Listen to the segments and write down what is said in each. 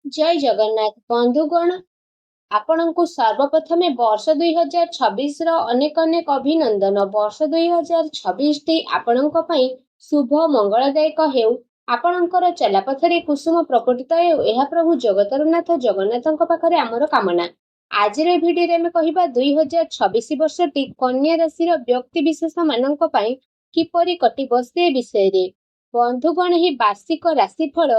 ଜୟ ଜଗନ୍ନାଥ ବନ୍ଧୁଗଣ, ଆପଣଙ୍କୁ ସର୍ବପ୍ରଥମେ ବର୍ଷ 2026ର ଅନେକ ଅନେକ ଅଭିନନ୍ଦନ। ବର୍ଷ 2026ଟି ଆପଣଙ୍କ ପାଇଁ ଶୁଭ ମଙ୍ଗଳଦାୟକ ହେଉ। ଆପଣଙ୍କର ଚଲାପଥରେ କୁସୁମ ପ୍ରକଟିତ ହେଉ, ଏହା ପ୍ରଭୁ ଜଗତର ନାଥ ଜଗନ୍ନାଥଙ୍କ ପାଖରେ ଆମର କାମନା। ଆଜିର ଭିଡିଓରେ ଆମେ କହିବା 2026 ବର୍ଷଟି କନ୍ୟା ରାଶିର ବ୍ୟକ୍ତି ବିଶେଷ ମାନଙ୍କ ପାଇଁ କିପରି କଟିବ ସେ ବିଷୟରେ। ବନ୍ଧୁଗଣ, ଏହି ବାର୍ଷିକ ରାଶିଫଳ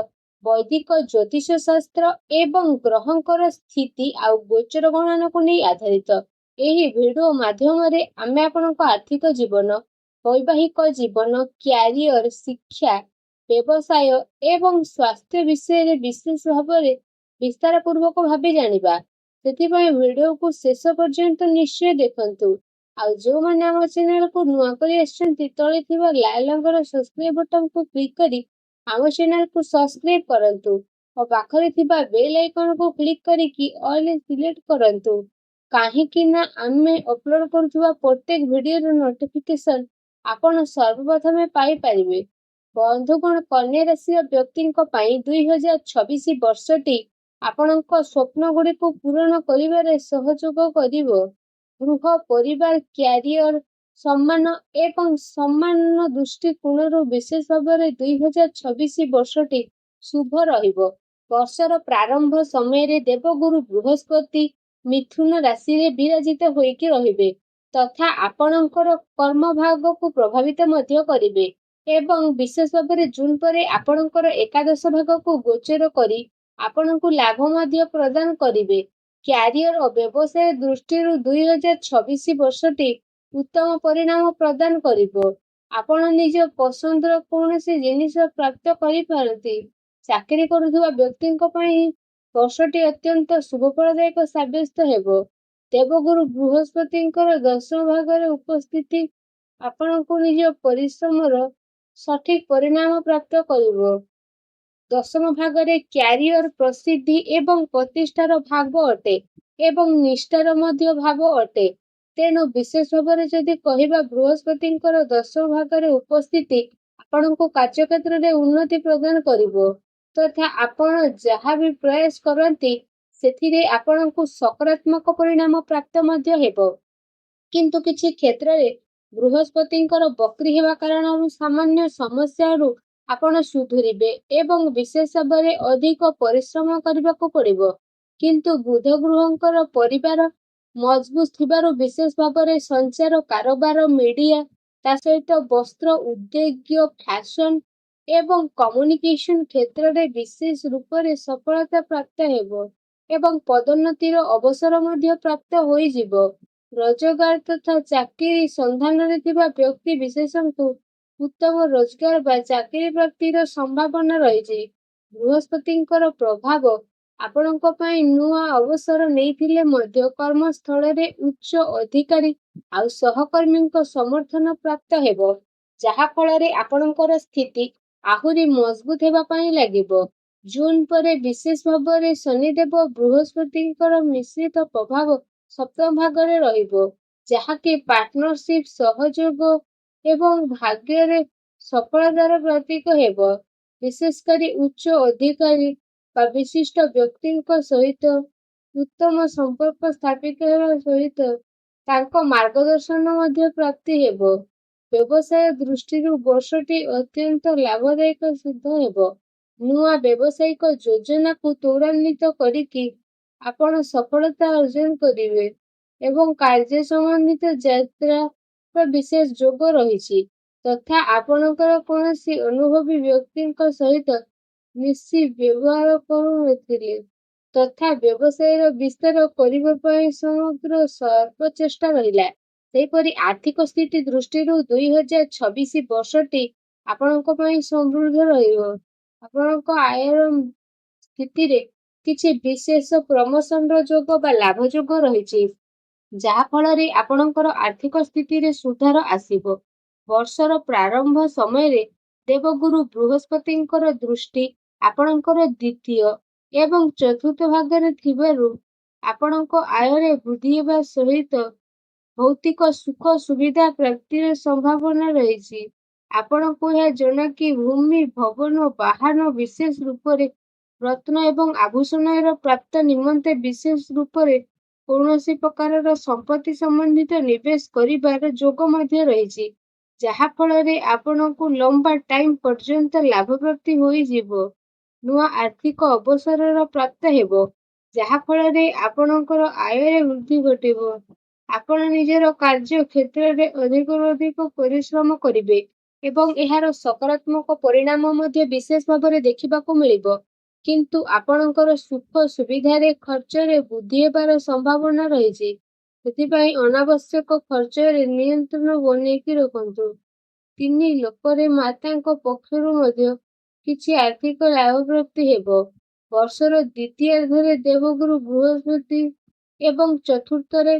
ବୈଦିକ ଜ୍ୟୋତିଷ ଶାସ୍ତ୍ର ଏବଂ ଗ୍ରହଙ୍କର ସ୍ଥିତି ଆଉ ଗୋଚର ଗଣନାକୁ ନେଇ ଆଧାରିତ। ଏହି ଭିଡିଓ ମାଧ୍ୟମରେ ଆମେ ଆପଣଙ୍କ ଆର୍ଥିକ ଜୀବନ, ବୈବାହିକ ଜୀବନ, କ୍ୟାରିୟର, ଶିକ୍ଷା, ବ୍ୟବସାୟ ଏବଂ ସ୍ୱାସ୍ଥ୍ୟ ବିଷୟରେ ବିଶେଷ ଭାବରେ ବିସ୍ତାର ପୂର୍ବକ ଭାବେ ଜାଣିବା। ସେଥିପାଇଁ ଭିଡିଓକୁ ଶେଷ ପର୍ଯ୍ୟନ୍ତ ନିଶ୍ଚୟ ଦେଖନ୍ତୁ। ଆଉ ଯେଉଁମାନେ ଆମ ଚ୍ୟାନେଲକୁ ନୂଆ କରି ଆସିଛନ୍ତି, ତଳେ ଥିବା ଲାଲ ରଙ୍ଗର ସବସ୍କ୍ରାଇବ ବଟନକୁ କ୍ଲିକ୍ କରି ଆମ ଚ୍ୟାନେଲକୁ ସବସ୍କ୍ରାଇବ କରନ୍ତୁ ଓ ପାଖରେ ଥିବା ବେଲ୍ ଆଇକନକୁ କ୍ଲିକ୍ କରିକି ଅଲ୍ ସିଲେକ୍ଟ କରନ୍ତୁ, କାହିଁକି ନା ଆମେ ଅପଲୋଡ କରୁଥିବା ପ୍ରତ୍ୟେକ ଭିଡିଓର ନୋଟିଫିକେସନ ଆପଣ ସର୍ବପ୍ରଥମେ ପାଇପାରିବେ। ବନ୍ଧୁଗଣ, କନ୍ୟା ରାଶିର ବ୍ୟକ୍ତିଙ୍କ ପାଇଁ 2026 ବର୍ଷଟି ଆପଣଙ୍କ ସ୍ୱପ୍ନ ଗୁଡ଼ିକୁ ପୂରଣ କରିବାରେ ସହଯୋଗ କରିବ। ଗୃହ, ପରିବାର, କ୍ୟାରିୟର, ସମ୍ମାନ ଏବଂ ସମ୍ମାନ ଦୃଷ୍ଟିକୋଣରୁ ବିଶେଷ ଭାବରେ 2026 ବର୍ଷଟି ଶୁଭ ରହିବ। ବର୍ଷର ପ୍ରାରମ୍ଭ ସମୟରେ ଦେବଗୁରୁ ବୃହସ୍ପତି ମିଥୁନ ରାଶିରେ ବିରାଜିତ ହୋଇକି ରହିବେ ତଥା ଆପଣଙ୍କର କର୍ମଭାଗକୁ ପ୍ରଭାବିତ ମଧ୍ୟ କରିବେ ଏବଂ ବିଶେଷ ଭାବରେ ଜୁନ ପରେ ଆପଣଙ୍କର ଏକାଦଶ ଭାଗକୁ ଗୋଚର କରି ଆପଣଙ୍କୁ ଲାଭ ମଧ୍ୟ ପ୍ରଦାନ କରିବେ। କ୍ୟାରିୟର ଓ ବ୍ୟବସାୟ ଦୃଷ୍ଟିରୁ 2026 ବର୍ଷଟି ଉତ୍ତମ ପରିଣାମ ପ୍ରଦାନ କରିବ। ଆପଣ ନିଜ ପସନ୍ଦର କୌଣସି ଜିନିଷ ପ୍ରାପ୍ତ କରିପାରନ୍ତି। ଚାକିରି କରୁଥିବା ବ୍ୟକ୍ତିଙ୍କ ପାଇଁ ବର୍ଷଟି ଅତ୍ୟନ୍ତ ଶୁଭଫଳଦାୟକ ସାବ୍ୟସ୍ତ ହେବ। ଦେବଗୁରୁ ବୃହସ୍ପତିଙ୍କର ଦଶମ ଭାଗରେ ଉପସ୍ଥିତି ଆପଣଙ୍କୁ ନିଜ ପରିଶ୍ରମର ସଠିକ ପରିଣାମ ପ୍ରାପ୍ତ କରିବ। ଦଶମ ଭାଗରେ କ୍ୟାରିୟର, ପ୍ରସିଦ୍ଧି ଏବଂ ପ୍ରତିଷ୍ଠାର ଭାଗ ଅଟେ ଏବଂ ନିଷ୍ଠାର ମଧ୍ୟ ଭାବ ଅଟେ। ତେଣୁ ବିଶେଷ ଭାବରେ ଯଦି କହିବା, ବୃହସ୍ପତିଙ୍କର ଦଶମ ଭାଗରେ ଉପସ୍ଥିତି ଆପଣଙ୍କୁ କାର୍ଯ୍ୟକ୍ଷେତ୍ରରେ ଉନ୍ନତି ପ୍ରଦାନ କରିବ ତଥା ଆପଣ ଯାହା ବି ପ୍ରୟାସ କରନ୍ତି ସେଥିରେ ଆପଣଙ୍କୁ ସକାରାତ୍ମକ ପରିଣାମ ପ୍ରାପ୍ତ ମଧ୍ୟ ହେବ। କିନ୍ତୁ କିଛି କ୍ଷେତ୍ରରେ ବୃହସ୍ପତିଙ୍କର ବକ୍ରି ହେବା କାରଣରୁ ସାମାନ୍ୟ ସମସ୍ୟାରୁ ଆପଣ ସୁଧୁରିବେ ଏବଂ ବିଶେଷ ଭାବରେ ଅଧିକ ପରିଶ୍ରମ କରିବାକୁ ପଡ଼ିବ। କିନ୍ତୁ ବୁଧ ଗ୍ରହଙ୍କର ପରିବାର ମଜବୁତ ଥିବାରୁ ବିଶେଷ ଭାବରେ ସଞ୍ଚାର, କାରବାର, ମିଡିଆ, ତା ସହିତ ବସ୍ତ୍ର ଉଦ୍ୟୋଗ, ଫ୍ୟାଶନ ଏବଂ କମ୍ୟୁନିକେସନ କ୍ଷେତ୍ରରେ ବିଶେଷ ରୂପରେ ସଫଳତା ପ୍ରାପ୍ତ ହେବ ଏବଂ ପଦୋନ୍ନତିର ଅବସର ମଧ୍ୟ ପ୍ରାପ୍ତ ହୋଇଯିବ। ରୋଜଗାର ତଥା ଚାକିରି ସନ୍ଧାନରେ ଥିବା ବ୍ୟକ୍ତି ବିଶେଷଙ୍କୁ ଉତ୍ତମ ରୋଜଗାର ବା ଚାକିରି ପ୍ରାପ୍ତିର ସମ୍ଭାବନା ରହିଛି। ବୃହସ୍ପତିଙ୍କର ପ୍ରଭାବ ଆପଣଙ୍କ ପାଇଁ ନୂଆ ଅବସର ନେଇଥିଲେ ମଧ୍ୟ କର୍ମସ୍ଥଳରେ ଉଚ୍ଚ ଅଧିକାରୀ ଆଉ ସହକର୍ମୀଙ୍କ ସମର୍ଥନ ପ୍ରାପ୍ତ ହେବ, ଯାହା ଫଳରେ ଆପଣଙ୍କର ସ୍ଥିତି ଆହୁରି ମଜବୁତ ହେବା ପାଇଁ ଲାଗିବ। ଜୁନ ପରେ ବିଶେଷ ଭାବରେ ଶନିଦେବ ବୃହସ୍ପତିଙ୍କର ମିଶ୍ରିତ ପ୍ରଭାବ ସପ୍ତମ ଭାଗରେ ରହିବ, ଯାହାକି ପାର୍ଟନରସିପ, ସହଯୋଗ ଏବଂ ଭାଗ୍ୟରେ ସଫଳତାର ପ୍ରତୀକ ହେବ। ବିଶେଷ କରି ଉଚ୍ଚ ଅଧିକାରୀ ବା ବିଶିଷ୍ଟ ବ୍ୟକ୍ତିଙ୍କ ସହିତ ଉତ୍ତମ ସମ୍ପର୍କ ସ୍ଥାପିତ ହେବା ସହିତ ତାଙ୍କ ମାର୍ଗଦର୍ଶନ ମଧ୍ୟ ପ୍ରାପ୍ତି ହେବ। ବ୍ୟବସାୟ ଦୃଷ୍ଟିରୁ ବର୍ଷଟି ଅତ୍ୟନ୍ତ ଲାଭଦାୟକ ସିଦ୍ଧ ହେବ। ନୂଆ ବ୍ୟବସାୟିକ ଯୋଜନାକୁ ତ୍ୱରାନ୍ୱିତ କରିକି ଆପଣ ସଫଳତା ଅର୍ଜନ କରିବେ ଏବଂ କାର୍ଯ୍ୟ ସମ୍ବନ୍ଧିତ ଯାତ୍ରାର ବିଶେଷ ଯୋଗ ରହିଛି ତଥା ଆପଣଙ୍କର କୌଣସି ଅନୁଭବୀ ବ୍ୟକ୍ତିଙ୍କ ସହିତ ମିଶି ବ୍ୟବହାର କରୁନଥିଲେ ତଥା ବ୍ୟବସାୟର ବିସ୍ତାର କରିବା ପାଇଁ ସମଗ୍ର ସର୍ବଚେଷ୍ଟା ରହିଲା। ସେହିପରି ଆର୍ଥିକ ସ୍ଥିତି ଦୃଷ୍ଟିରୁ 2026 ବର୍ଷଟି ଆପଣଙ୍କ ପାଇଁ ସମୃଦ୍ଧ ରହିବ। ଆପଣଙ୍କ ଆୟର ସ୍ଥିତିରେ କିଛି ବିଶେଷ ପ୍ରମୋଶନର ଯୋଗ ବା ଲାଭ ଯୋଗ ରହିଛି, ଯାହା ଫଳରେ ଆପଣଙ୍କର ଆର୍ଥିକ ସ୍ଥିତିରେ ସୁଧାର ଆସିବ। ବର୍ଷର ପ୍ରାରମ୍ଭ ସମୟରେ ଦେବଗୁରୁ ବୃହସ୍ପତିଙ୍କର ଦୃଷ୍ଟି ଆପଣଙ୍କର ଦ୍ୱିତୀୟ ଏବଂ ଚତୁର୍ଥ ଭାଗରେ ଥିବାରୁ ଆପଣଙ୍କ ଆୟରେ ବୃଦ୍ଧି ହେବା ସହିତ ଭୌତିକ ସୁଖ ସୁବିଧା ପ୍ରାପ୍ତିର ସମ୍ଭାବନା ରହିଛି। ଆପଣଙ୍କୁ ଏହା ଜଣାକି ଭୂମି, ଭବନ, ବାହନ ବିଶେଷ ରୂପରେ ରତ୍ନ ଏବଂ ଆଭୂଷଣର ପ୍ରାପ୍ତ ନିମନ୍ତେ ବିଶେଷ ରୂପରେ କୌଣସି ପ୍ରକାରର ସମ୍ପତ୍ତି ସମ୍ବନ୍ଧିତ ନିବେଶ କରିବାର ଯୋଗ ମଧ୍ୟ ରହିଛି, ଯାହା ଫଳରେ ଆପଣଙ୍କୁ ଲମ୍ବା ଟାଇମ୍ ପର୍ଯ୍ୟନ୍ତ ଲାଭପ୍ରାପ୍ତି ହୋଇଯିବ। ନୂଆ ଆର୍ଥିକ ଅବସରର ପ୍ରାପ୍ତ ହେବ, ଯାହା ଫଳରେ ଆପଣଙ୍କର ଆୟରେ ବୃଦ୍ଧି ଘଟିବ। ଆପଣ ନିଜର କାର୍ଯ୍ୟ କ୍ଷେତ୍ରରେ ଅଧିକରୁ ଅଧିକ ପରିଶ୍ରମ କରିବେ ଏବଂ ଏହାର ସକାରାତ୍ମକ ପରିଣାମ ମଧ୍ୟ ବିଶେଷ ଭାବରେ ଦେଖିବାକୁ ମିଳିବ। କିନ୍ତୁ ଆପଣଙ୍କର ସୁଖ ସୁବିଧାରେ ଖର୍ଚ୍ଚରେ ବୃଦ୍ଧି ହେବାର ସମ୍ଭାବନା ରହିଛି। ସେଥିପାଇଁ ଅନାବଶ୍ୟକ ଖର୍ଚ୍ଚରେ ନିୟନ୍ତ୍ରଣ ବନେଇକି ରଖନ୍ତୁ। 3 ଲୋକରେ ମାତାଙ୍କ ପକ୍ଷରୁ ମଧ୍ୟ କିଛି ଆର୍ଥିକ ଲାଭପ୍ରାପ୍ତି ହେବ। ବର୍ଷର ଦ୍ୱିତୀୟାର୍ଦ୍ଧରେ ଦେବଗୁରୁ ବୃହସ୍ପତି ଏବଂ ଚତୁର୍ଥରେ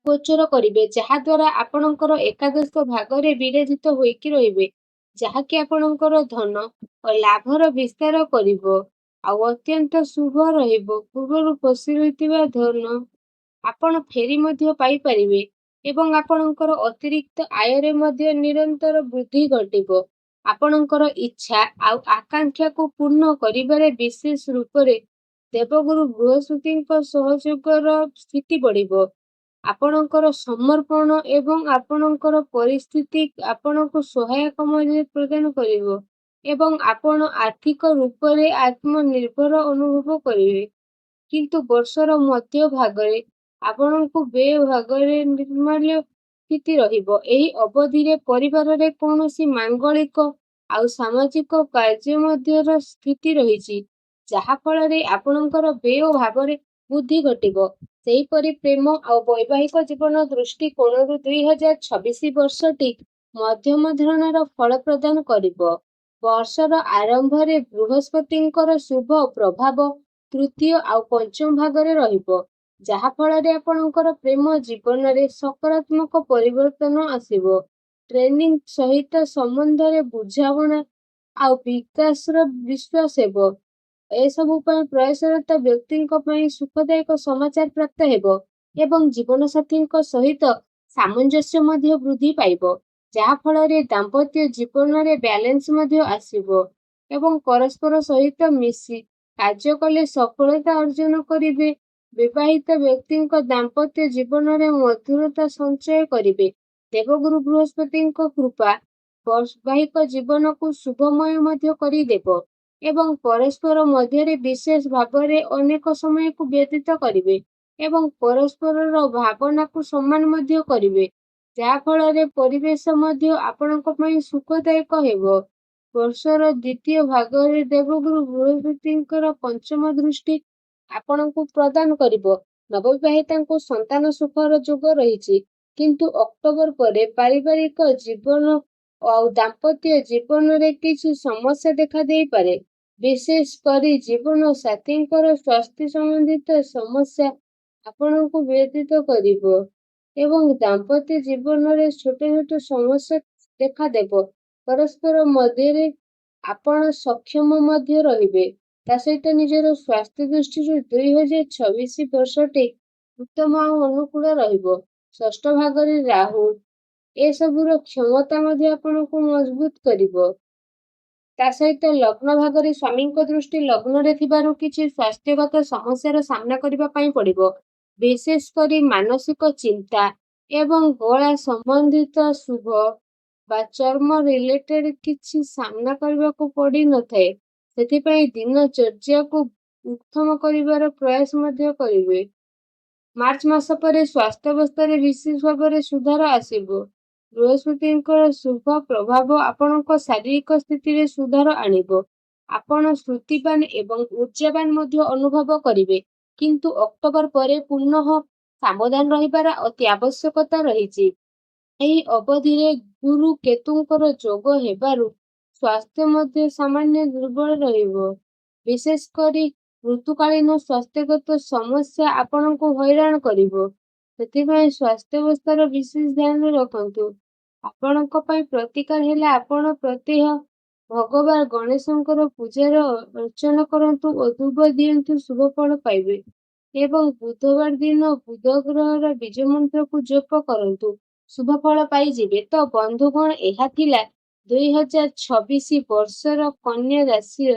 ଗୋଚର କରିବେ, ଯାହାଦ୍ୱାରା ଆପଣଙ୍କର ଏକାଦଶ ଭାଗରେ ବିରାଜିତ ହୋଇକି ରହିବେ, ଯାହାକି ଆପଣଙ୍କର ଧନ ଓ ଲାଭର ବିସ୍ତାର କରିବ ଆଉ ଅତ୍ୟନ୍ତ ଶୁଭ ରହିବ। ପୂର୍ବରୁ ଫସି ରହିଥିବା ଧନ ଆପଣ ଫେରି ମଧ୍ୟ ପାଇପାରିବେ ଏବଂ ଆପଣଙ୍କର ଅତିରିକ୍ତ ଆୟରେ ମଧ୍ୟ ନିରନ୍ତର ବୃଦ୍ଧି ଘଟିବ। ଆପଣଙ୍କର ଇଚ୍ଛା ଆଉ ଆକାଂକ୍ଷାକୁ ପୂର୍ଣ୍ଣ କରିବାରେ ବିଶେଷ ରୂପରେ ଦେବଗୁରୁ ବୃହସ୍ପତିଙ୍କ ସହଯୋଗର ସ୍ଥିତି ବଢ଼ିବ। ଆପଣଙ୍କର ସମର୍ପଣ ଏବଂ ଆପଣଙ୍କର ପରିସ୍ଥିତି ଆପଣଙ୍କୁ ସହାୟକ ମଧ୍ୟ ପ୍ରଦାନ କରିବ ଏବଂ ଆପଣ ଆର୍ଥିକ ରୂପରେ ଆତ୍ମନିର୍ଭର ଅନୁଭବ କରିବେ। କିନ୍ତୁ ବର୍ଷର ମଧ୍ୟ ଭାଗରେ ଆପଣଙ୍କୁ ବ୍ୟୟ ଭାଗରେ ନିର୍ମାଲ୍ୟ ସ୍ଥିତି ରହିବ। ଏହି ଅବଧିରେ ପରିବାରରେ କୌଣସି ମାଙ୍ଗଳିକ ଆଉ ସାମାଜିକ କାର୍ଯ୍ୟ ମଧ୍ୟର ସ୍ଥିତି ରହିଛି, ଯାହା ଫଳରେ ଆପଣଙ୍କର ବ୍ୟୟ ଭାବରେ ବୃଦ୍ଧି ଘଟିବ। ସେହିପରି ପ୍ରେମ ଆଉ ବୈବାହିକ ଜୀବନ ଦୃଷ୍ଟିକୋଣରୁ 2026 ବର୍ଷଟି ମଧ୍ୟମ ଧରଣର ଫଳ ପ୍ରଦାନ କରିବ। ବର୍ଷର ଆରମ୍ଭରେ ବୃହସ୍ପତିଙ୍କର ଶୁଭ ପ୍ରଭାବ ତୃତୀୟ ଆଉ ପଞ୍ଚମ ଭାଗରେ ରହିବ, ଯାହା ଫଳରେ ଆପଣଙ୍କର ପ୍ରେମ ଜୀବନରେ ସକାରାତ୍ମକ ପରିବର୍ତ୍ତନ ଆସିବ। ଟ୍ରେନିଂ ସହିତ ସମ୍ବନ୍ଧରେ ବୁଝାମଣା ଆଉ ବିକାଶର ବିଶ୍ୱାସ ହେବ। ଏସବୁ ପାଇଁ ପ୍ରୟାସରତ ବ୍ୟକ୍ତିଙ୍କ ପାଇଁ ସୁଖଦାୟକ ସମାଚାର ପ୍ରାପ୍ତ ହେବ ଏବଂ ଜୀବନସାଥୀଙ୍କ ସହିତ ସାମଞ୍ଜସ୍ୟ ମଧ୍ୟ ବୃଦ୍ଧି ପାଇବ, ଯାହା ଫଳରେ ଦାମ୍ପତ୍ୟ ଜୀବନରେ ବ୍ୟାଲେନ୍ସ ମଧ୍ୟ ଆସିବ ଏବଂ ପରସ୍ପର ସହିତ ମିଶି କାର୍ଯ୍ୟ କଲେ ସଫଳତା ଅର୍ଜନ କରିବେ। ବିବାହିତ ବ୍ୟକ୍ତିଙ୍କ ଦାମ୍ପତ୍ୟ ଜୀବନରେ ମଧୁରତା ସଞ୍ଚୟ କରିବେ। ଦେବଗୁରୁ ବୃହସ୍ପତିଙ୍କ କୃପା ବୈବାହିକ ଜୀବନକୁ ଶୁଭମୟ ମଧ୍ୟ କରିଦେବ ଏବଂ ପରସ୍ପର ମଧ୍ୟରେ ବିଶେଷ ଭାବରେ ଅନେକ ସମୟକୁ ବ୍ୟତୀତ କରିବେ ଏବଂ ପରସ୍ପରର ଭାବନାକୁ ସମ୍ମାନ ମଧ୍ୟ କରିବେ, ଯାହା ଫଳରେ ପରିବେଶ ମଧ୍ୟ ଆପଣଙ୍କ ପାଇଁ ସୁଖଦାୟକ ହେବ। ବର୍ଷର ଦ୍ୱିତୀୟ ଭାଗରେ ଦେବଗୁରୁ ବୃହସ୍ପତିଙ୍କର ପଞ୍ଚମ ଦୃଷ୍ଟି ଆପଣଙ୍କୁ ପ୍ରଦାନ କରିବ। ନବବିବାହିତାଙ୍କୁ ସନ୍ତାନ ସୁଖର ଯୋଗ ରହିଛି, କିନ୍ତୁ ଅକ୍ଟୋବର ପରେ ପାରିବାରିକ ଜୀବନ ଆଉ ଦାମ୍ପତ୍ୟ ଜୀବନରେ କିଛି ସମସ୍ୟା ଦେଖାଦେଇପାରେ। ବିଶେଷ କରି ଜୀବନ ସାଥୀଙ୍କର ସ୍ୱାସ୍ଥ୍ୟ ସମ୍ବନ୍ଧିତ ସମସ୍ୟା ଆପଣଙ୍କୁ ବ୍ୟଥିତ କରିବ ଏବଂ ଦାମ୍ପତ୍ୟ ଜୀବନରେ ଛୋଟ ଛୋଟ ସମସ୍ୟା ଦେଖାଦେବ। ପରସ୍ପର ମଧ୍ୟରେ ଆପଣ ସକ୍ଷମ ମଧ୍ୟ ରହିବେ। ତା ସହିତ ନିଜର ସ୍ୱାସ୍ଥ୍ୟ ଦୃଷ୍ଟିରୁ 2026 ବର୍ଷଟି ଉତ୍ତମ ଆଉ ଅନୁକୂଳ ରହିବ। ଷଷ୍ଠ ଭାଗରେ ରାହୁ ଏସବୁର କ୍ଷମତା ମଧ୍ୟ ଆପଣଙ୍କୁ ମଜବୁତ କରିବ। ତା ସହିତ ଲଗ୍ନ ଭାଗରେ ସ୍ୱାମୀଙ୍କ ଦୃଷ୍ଟି ଲଗ୍ନରେ ଥିବାରୁ କିଛି ସ୍ୱାସ୍ଥ୍ୟଗତ ସମସ୍ୟାର ସାମ୍ନା କରିବା ପାଇଁ ପଡ଼ିବ। ବିଶେଷ କରି ମାନସିକ ଚିନ୍ତା ଏବଂ ଗଳା ସମ୍ବନ୍ଧିତ ଶୁଭ ବା ଚର୍ମ ରିଲେଟେଡ୍ କିଛି ସାମ୍ନା କରିବାକୁ ପଡ଼ିନଥାଏ। ସେଥିପାଇଁ ଦିନଚର୍ଯ୍ୟାକୁ ଉତ୍ତମ କରିବାର ପ୍ରୟାସ ମଧ୍ୟ କରିବେ। ମାର୍ଚ୍ଚ ମାସ ପରେ ସ୍ୱାସ୍ଥ୍ୟାବସ୍ଥାରେ ବିଶେଷ ଭାବରେ ସୁଧାର ଆସିବ। ବୃହସ୍ପତିଙ୍କର ଶୁଭ ପ୍ରଭାବ ଆପଣଙ୍କ ଶାରୀରିକ ସ୍ଥିତିରେ ସୁଧାର ଆଣିବ। ଆପଣ ସ୍ଫୂର୍ତ୍ତିବାନ ଏବଂ ଊର୍ଜାବାନ ମଧ୍ୟ ଅନୁଭବ କରିବେ, କିନ୍ତୁ ଅକ୍ଟୋବର ପରେ ପୁନଃ ସାବଧାନ ରହିବାର ଅତି ଆବଶ୍ୟକତା ରହିଛି। ଏହି ଅବଧିରେ ଗୁରୁ କେତୁଙ୍କର ଯୋଗ ହେବାରୁ ସ୍ୱାସ୍ଥ୍ୟ ମଧ୍ୟ ସାମାନ୍ୟ ଦୁର୍ବଳ ରହିବ। ବିଶେଷ କରି ଋତୁକାଳୀନ ସ୍ୱାସ୍ଥ୍ୟଗତ ସମସ୍ୟା ଆପଣଙ୍କୁ ହଇରାଣ କରିବ। ସେଥିପାଇଁ ସ୍ୱାସ୍ଥ୍ୟାବସ୍ଥାର ବିଶେଷ ଧ୍ୟାନ ରଖନ୍ତୁ। ଆପଣଙ୍କ ପାଇଁ ପ୍ରତିକାର ହେଲା ଆପଣ ପ୍ରତ୍ୟହ ଭଗବାନ ଗଣେଶଙ୍କର ପୂଜାର ଅର୍ଚ୍ଚନା କରନ୍ତୁ ଓ ଧୂପ ଦିଅନ୍ତୁ, ଶୁଭ ଫଳ ପାଇବେ। ଏବଂ ବୁଧବାର ଦିନ ବୁଧ ଗ୍ରହର ବୀଜ ମନ୍ତ୍ରକୁ ଜପ କରନ୍ତୁ, ଶୁଭ ଫଳ ପାଇଯିବେ। ତ ବନ୍ଧୁଗଣ, ଏହା ଥିଲା 2026 ବର୍ଷର କନ୍ୟା ରାଶିର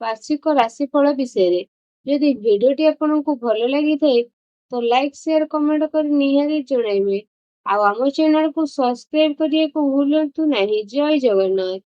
ବାର୍ଷିକ ରାଶିଫଳ ବିଷୟରେ। ଯଦି ଭିଡ଼ିଓଟି ଆପଣଙ୍କୁ ଭଲ ଲାଗିଥାଏ ତ ଲାଇକ୍ ସେୟାର କମେଣ୍ଟ କରି ନିହାତି ଜଣାଇବେ। ଆଉ ଆମ ଚ୍ୟାନେଲକୁ ସବସ୍କ୍ରାଇବ କରିବାକୁ ଭୁଲନ୍ତୁ ନାହିଁ। ଜୟ ଜଗନ୍ନାଥ।